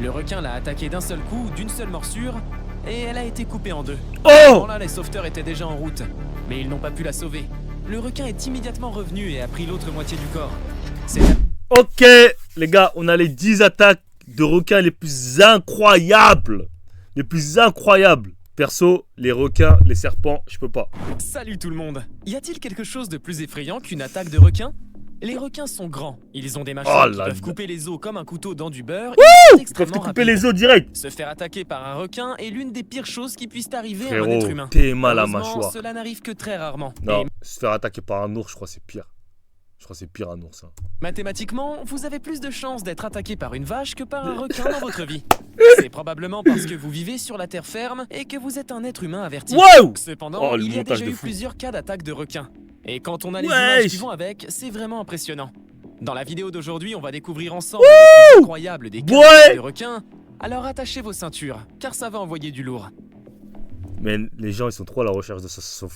Le requin l'a attaquée d'un seul coup, d'une seule morsure, et elle a été coupée en deux. Oh! Là, les sauveteurs étaient déjà en route, mais ils n'ont pas pu la sauver. Le requin est immédiatement revenu et a pris l'autre moitié du corps. Ok, les gars, on a les 10 attaques de requins les plus incroyables. Les plus incroyables. Perso, les requins, les serpents, je peux pas. Salut tout le monde. Y a-t-il quelque chose de plus effrayant qu'une attaque de requin? Les requins sont grands. Ils ont des mâchoires qui peuvent couper les os comme un couteau dans du beurre. Ils peuvent te couper les os direct. Se faire attaquer par un requin est l'une des pires choses qui puissent arriver Frérot, à un être humain. t'es mal à mâchoire. Cela n'arrive que très rarement. Non, se faire attaquer par un ours, je crois que c'est pire. Je crois que c'est pire un ours. Hein. Mathématiquement, vous avez plus de chances d'être attaqué par une vache que par un requin dans votre vie. C'est probablement parce que vous vivez sur la terre ferme et que vous êtes un être humain averti. Wow! Cependant, il y a déjà eu plusieurs cas d'attaque de requins. Et quand on a les images qui vont avec, c'est vraiment impressionnant. Dans la vidéo d'aujourd'hui, on va découvrir ensemble les plus incroyables des cas d'attaque de requins. Alors attachez vos ceintures, car ça va envoyer du lourd. Mais les gens, ils sont trop à la recherche de sensations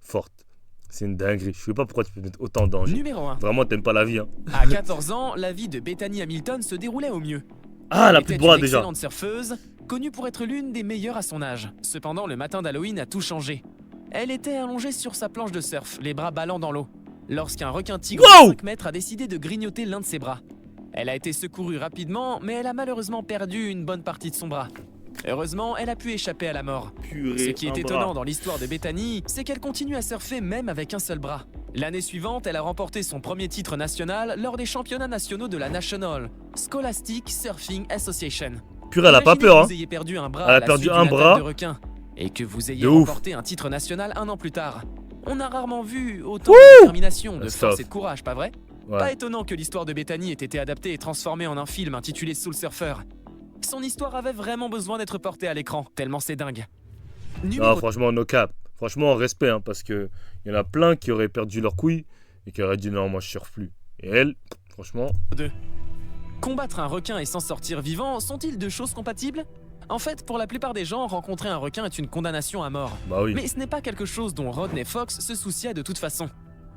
fortes. C'est une dinguerie. Je sais pas pourquoi tu peux mettre autant de danger. Numéro 1. Vraiment, t'aimes pas la vie. Hein. À 14 ans, la vie de Bethany Hamilton se déroulait au mieux. Ah, la plus bras déjà. Excellente surfeuse, connue pour être l'une des meilleures à son âge. Cependant, le matin d'Halloween a tout changé. Elle était allongée sur sa planche de surf, les bras ballants dans l'eau, lorsqu'un requin tigre de 5 mètres a décidé de grignoter l'un de ses bras. Elle a été secourue rapidement, mais elle a malheureusement perdu une bonne partie de son bras. Heureusement, elle a pu échapper à la mort. Ce qui est étonnant dans l'histoire de Bethany, c'est qu'elle continue à surfer même avec un seul bras. L'année suivante, elle a remporté son premier titre national lors des championnats nationaux de la National Scholastic Surfing Association. Purée, elle a pas peur, hein. Vous ayez perdu un bras elle a perdu un bras de requin et que vous ayez remporté un titre national un an plus tard. On a rarement vu autant de détermination, de force et de courage, pas vrai? Pas étonnant que l'histoire de Bethany ait été adaptée et transformée en un film intitulé Soul Surfer. Son histoire avait vraiment besoin d'être portée à l'écran, tellement c'est dingue. Non, franchement, no cap. Franchement, respect, hein, parce que y en a plein qui auraient perdu leur couille et qui auraient dit non, moi je surfe plus. Et elle, franchement... 2. Combattre un requin et s'en sortir vivant sont-ils deux choses compatibles? En fait, pour la plupart des gens, rencontrer un requin est une condamnation à mort. Bah oui. Mais ce n'est pas quelque chose dont Rodney Fox se souciait de toute façon.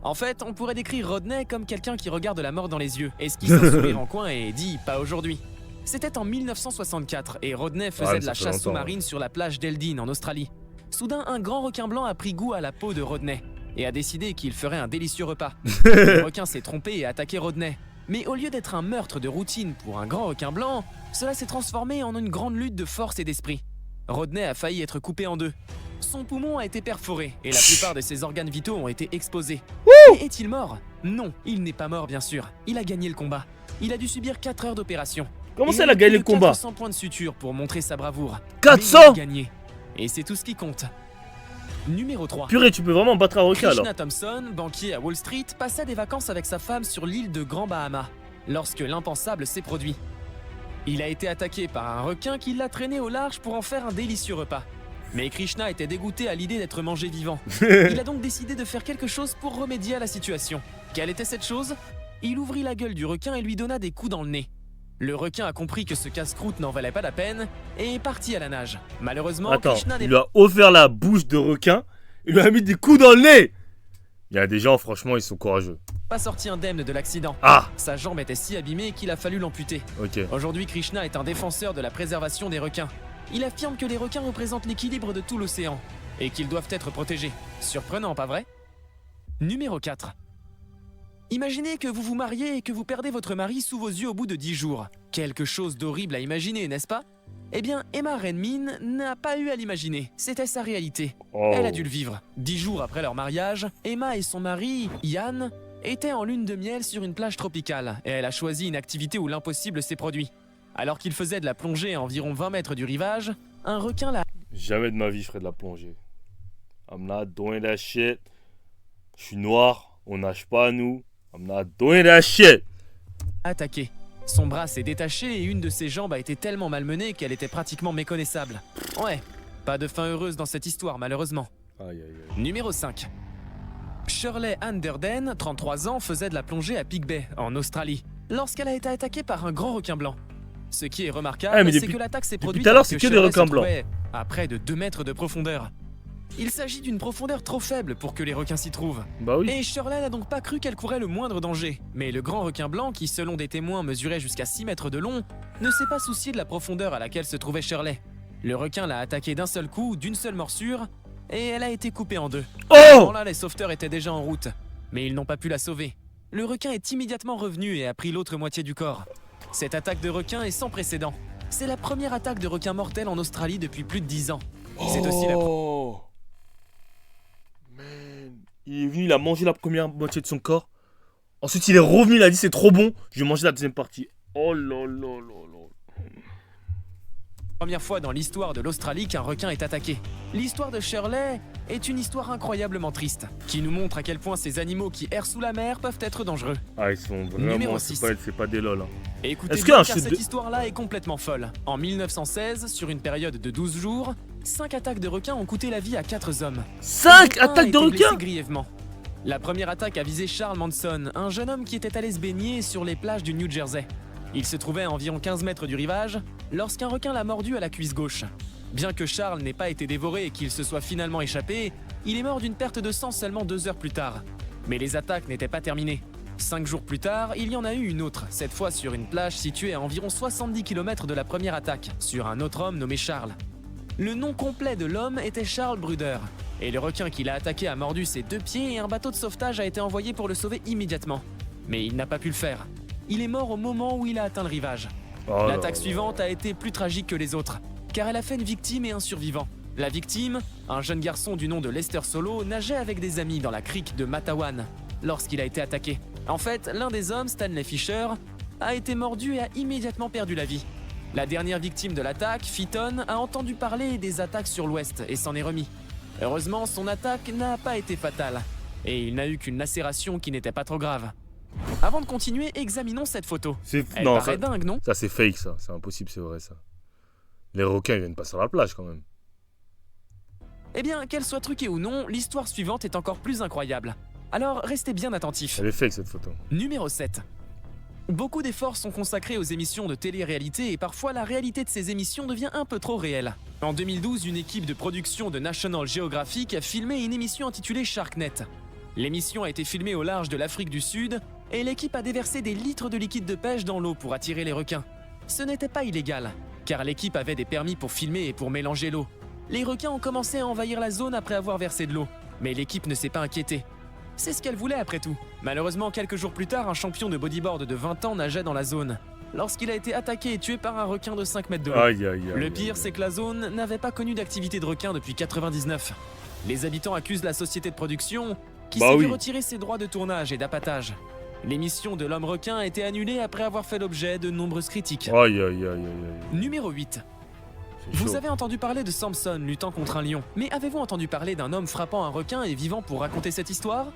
En fait, on pourrait décrire Rodney comme quelqu'un qui regarde la mort dans les yeux, esquisse un sourire en coin et dit « pas aujourd'hui ». C'était en 1964 et Rodney faisait de la chasse sous-marine sur la plage d'Eldin en Australie. Soudain, un grand requin blanc a pris goût à la peau de Rodney et a décidé qu'il ferait un délicieux repas. Le requin s'est trompé et a attaqué Rodney. Mais au lieu d'être un meurtre de routine pour un grand requin blanc, cela s'est transformé en une grande lutte de force et d'esprit. Rodney a failli être coupé en deux. Son poumon a été perforé et la plupart de ses organes vitaux ont été exposés. Mais est-il mort? Non, il n'est pas mort bien sûr. Il a gagné le combat. Il a dû subir 4 heures d'opération. Comment ça, elle a gagné le combat? 400 points de suture pour montrer sa bravoure. 400? Mais il a gagné. Et c'est tout ce qui compte. Numéro 3. Purée, tu peux vraiment battre un requin alors. Krishna Thompson, banquier à Wall Street, passait des vacances avec sa femme sur l'île de Grand Bahama, lorsque l'impensable s'est produit. Il a été attaqué par un requin qui l'a traîné au large pour en faire un délicieux repas. Mais Krishna était dégoûté à l'idée d'être mangé vivant. Il a donc décidé de faire quelque chose pour remédier à la situation. Quelle était cette chose? Il ouvrit la gueule du requin et lui donna des coups dans le nez. Le requin a compris que ce casse-croûte n'en valait pas la peine et est parti à la nage. Malheureusement, Krishna il lui a ouvert la bouche de requin, il lui a mis des coups dans le nez. Il y a des gens, franchement, ils sont courageux. Pas sorti indemne de l'accident. Sa jambe était si abîmée qu'il a fallu l'amputer. Aujourd'hui, Krishna est un défenseur de la préservation des requins. Il affirme que les requins représentent l'équilibre de tout l'océan et qu'ils doivent être protégés. Surprenant, pas vrai? Numéro 4. Imaginez que vous vous mariez et que vous perdez votre mari sous vos yeux au bout de 10 jours. Quelque chose d'horrible à imaginer, n'est-ce pas? Eh bien, Emma Renmin n'a pas eu à l'imaginer. C'était sa réalité. Elle a dû le vivre. 10 jours après leur mariage, Emma et son mari, Ian, étaient en lune de miel sur une plage tropicale et elle a choisi une activité où l'impossible s'est produit. Alors qu'il faisait de la plongée à environ 20 mètres du rivage, un requin l'a... Jamais de ma vie je ferai de la plongée. I'm not doing that shit. Je suis noir, on nage pas nous. I'm not doing that shit. Attaqué. Son bras s'est détaché et une de ses jambes a été tellement malmenée qu'elle était pratiquement méconnaissable. Ouais, pas de fin heureuse dans cette histoire malheureusement. Numéro 5. Shirley Ann Durden, 33 ans, faisait de la plongée à Pig Bay, en Australie, lorsqu'elle a été attaquée par un grand requin blanc. Ce qui est remarquable, c'est que l'attaque s'est produite alors c'est que des requins blancs. À près de 2 mètres de profondeur. Il s'agit d'une profondeur trop faible pour que les requins s'y trouvent. Bah oui. Et Shirley n'a donc pas cru qu'elle courait le moindre danger. Mais le grand requin blanc, qui selon des témoins mesurait jusqu'à 6 mètres de long, ne s'est pas soucié de la profondeur à laquelle se trouvait Shirley. Le requin l'a attaquée d'un seul coup, d'une seule morsure, et elle a été coupée en deux. Oh! À ce moment-là, les sauveteurs étaient déjà en route, mais ils n'ont pas pu la sauver. Le requin est immédiatement revenu et a pris l'autre moitié du corps. Cette attaque de requin est sans précédent. C'est la première attaque de requin mortel en Australie depuis plus de 10 ans. C'est aussi la Man. Il est venu, il a mangé la première moitié de son corps. Ensuite, il est revenu, il a dit c'est trop bon, je vais manger la deuxième partie. Oh là là là là. première fois dans l'histoire de l'Australie qu'un requin est attaqué. L'histoire de Shirley est une histoire incroyablement triste, qui nous montre à quel point ces animaux qui errent sous la mer peuvent être dangereux. Ah, ils sont vraiment... Numéro 6. C'est pas des lol. Hein. Et écoutez Est-ce bien, qu'il y a un car chute cette de- histoire-là est complètement folle. En 1916, sur une période de 12 jours, 5 attaques de requins ont coûté la vie à 4 hommes. 5 Un a attaques de été blessé requins. grièvement. La première attaque a visé Charles Manson, un jeune homme qui était allé se baigner sur les plages du New Jersey. Il se trouvait à environ 15 mètres du rivage lorsqu'un requin l'a mordu à la cuisse gauche. Bien que Charles n'ait pas été dévoré et qu'il se soit finalement échappé, il est mort d'une perte de sang seulement 2 heures plus tard. Mais les attaques n'étaient pas terminées. 5 jours plus tard, il y en a eu une autre, cette fois sur une plage située à environ 70 km de la première attaque, sur un autre homme nommé Charles. Le nom complet de l'homme était Charles Bruder, et le requin qui l'a attaqué a mordu ses 2 pieds et un bateau de sauvetage a été envoyé pour le sauver immédiatement. Mais il n'a pas pu le faire. Il est mort au moment où il a atteint le rivage. Oh L'attaque là. suivante a été plus tragique que les autres, car elle a fait une victime et un survivant. La victime, un jeune garçon du nom de Lester Solo, nageait avec des amis dans la crique de Matawan lorsqu'il a été attaqué. En fait, l'un des hommes, Stanley Fisher, a été mordu et a immédiatement perdu la vie. La dernière victime de l'attaque, Fitton, a entendu parler des attaques sur l'ouest et s'en est remis. Heureusement, son attaque n'a pas été fatale, et il n'a eu qu'une lacération qui n'était pas trop grave. Avant de continuer, examinons cette photo. Elle Non, paraît dingue, non? ça c'est fake, ça. C'est impossible, c'est vrai, ça. Les requins, ils viennent pas sur la plage, quand même. Eh bien, qu'elle soit truquée ou non, l'histoire suivante est encore plus incroyable. Alors, restez bien attentifs. Elle est fake, cette photo. Numéro 7. Beaucoup d'efforts sont consacrés aux émissions de télé-réalité et parfois la réalité de ces émissions devient un peu trop réelle. En 2012, une équipe de production de National Geographic a filmé une émission intitulée Sharknet. L'émission a été filmée au large de l'Afrique du Sud et l'équipe a déversé des litres de liquide de pêche dans l'eau pour attirer les requins. Ce n'était pas illégal, car l'équipe avait des permis pour filmer et pour mélanger l'eau. Les requins ont commencé à envahir la zone après avoir versé de l'eau, mais l'équipe ne s'est pas inquiétée. C'est ce qu'elle voulait après tout. Malheureusement, quelques jours plus tard, un champion de bodyboard de 20 ans nageait dans la zone, lorsqu'il a été attaqué et tué par un requin de 5 mètres de haut. Aïe, aïe, aïe. Le pire, c'est que la zone n'avait pas connu d'activité de requin depuis 99. Les habitants accusent la société de production qui s'est vu retirer ses droits de tournage et d'appâtage. L'émission de l'homme requin a été annulée après avoir fait l'objet de nombreuses critiques. Aïe, aïe, aïe, aïe, aïe. Numéro 8. C'est Vous chaud. avez entendu parler de Samson luttant contre un lion, mais avez-vous entendu parler d'un homme frappant un requin et vivant pour raconter cette histoire?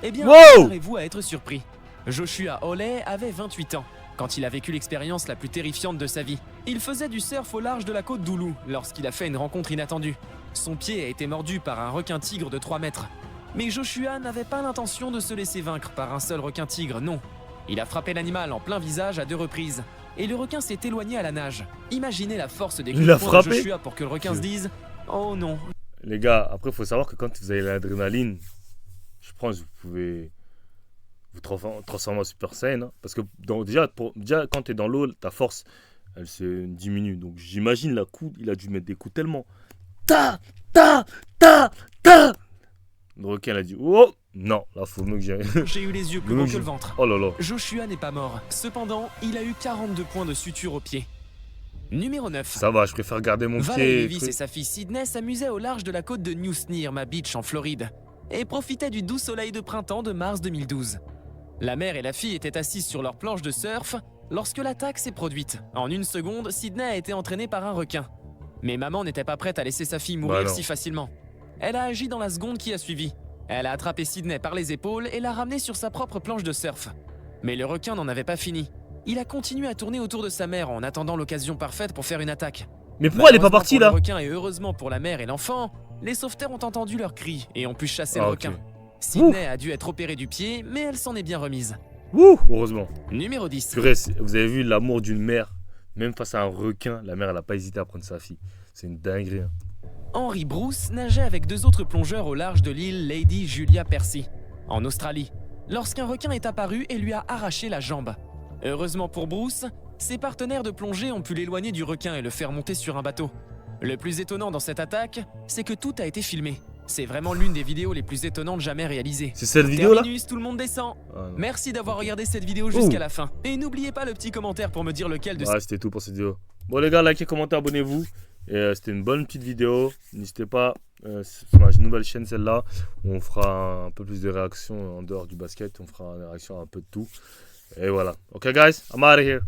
Eh bien, Wow! préparez-vous à être surpris. Joshua Hawley avait 28 ans quand il a vécu l'expérience la plus terrifiante de sa vie. Il faisait du surf au large de la côte d'Oulu lorsqu'il a fait une rencontre inattendue. Son pied a été mordu par un requin-tigre de 3 mètres. Mais Joshua n'avait pas l'intention de se laisser vaincre par un seul requin-tigre, non. Il a frappé l'animal en plein visage à 2 reprises. Et le requin s'est éloigné à la nage. Imaginez la force des coups Il de a poing de frappé Joshua pour que le requin se dise « Oh non ». Les gars, après, il faut savoir que quand vous avez l'adrénaline, je pense que vous pouvez vous transformer en Super Saiyan. Hein, parce que déjà, quand tu es dans l'eau, ta force, elle se diminue. Donc j'imagine la coude, il a dû mettre des coups tellement. Ta. Le requin, il a dit oh non, là, faut mieux que j'aille. J'ai eu les yeux plus gros que le ventre. Oh là là. Joshua n'est pas mort. Cependant, il a eu 42 points de suture au pied. Numéro 9. Ça va, je préfère garder mon Valerie pied. Levis et sa fille Sydney s'amusaient au large de la côte de New Smyrna Beach en Floride et profitaient du doux soleil de printemps de mars 2012. La mère et la fille étaient assises sur leur planche de surf lorsque l'attaque s'est produite. En une seconde, Sydney a été entraînée par un requin. Mais maman n'était pas prête à laisser sa fille mourir si facilement. Elle a agi dans la seconde qui a suivi. Elle a attrapé Sydney par les épaules et l'a ramené sur sa propre planche de surf. Mais le requin n'en avait pas fini. Il a continué à tourner autour de sa mère en attendant l'occasion parfaite pour faire une attaque. Mais pourquoi elle est pas partie là? Le requin et heureusement pour la mère et l'enfant, les sauveteurs ont entendu leurs cris et ont pu chasser le requin. Sydney a dû être opérée du pied, mais elle s'en est bien remise. Ouh, heureusement. Numéro 10. Purée, vous avez vu l'amour d'une mère, même face à un requin, la mère elle a pas hésité à prendre sa fille. C'est une dinguerie. Hein. Henry Bruce nageait avec 2 autres plongeurs au large de l'île Lady Julia Percy, en Australie, lorsqu'un requin est apparu et lui a arraché la jambe. Heureusement pour Bruce, ses partenaires de plongée ont pu l'éloigner du requin et le faire monter sur un bateau. Le plus étonnant dans cette attaque, c'est que tout a été filmé. C'est vraiment l'une des vidéos les plus étonnantes jamais réalisées. C'est cette vidéo là? Terminus, tout le monde descend. Merci d'avoir regardé cette vidéo jusqu'à la fin. Et n'oubliez pas le petit commentaire pour me dire lequel de... Ouais, c'était tout pour cette vidéo. Bon les gars, likez, commentez, abonnez-vous. Et c'était une bonne petite vidéo. N'hésitez pas, c'est ma nouvelle chaîne celle-là. On fera un peu plus de réactions en dehors du basket. On fera des réactions à un peu de tout. Et voilà. Ok guys, I'm out of here.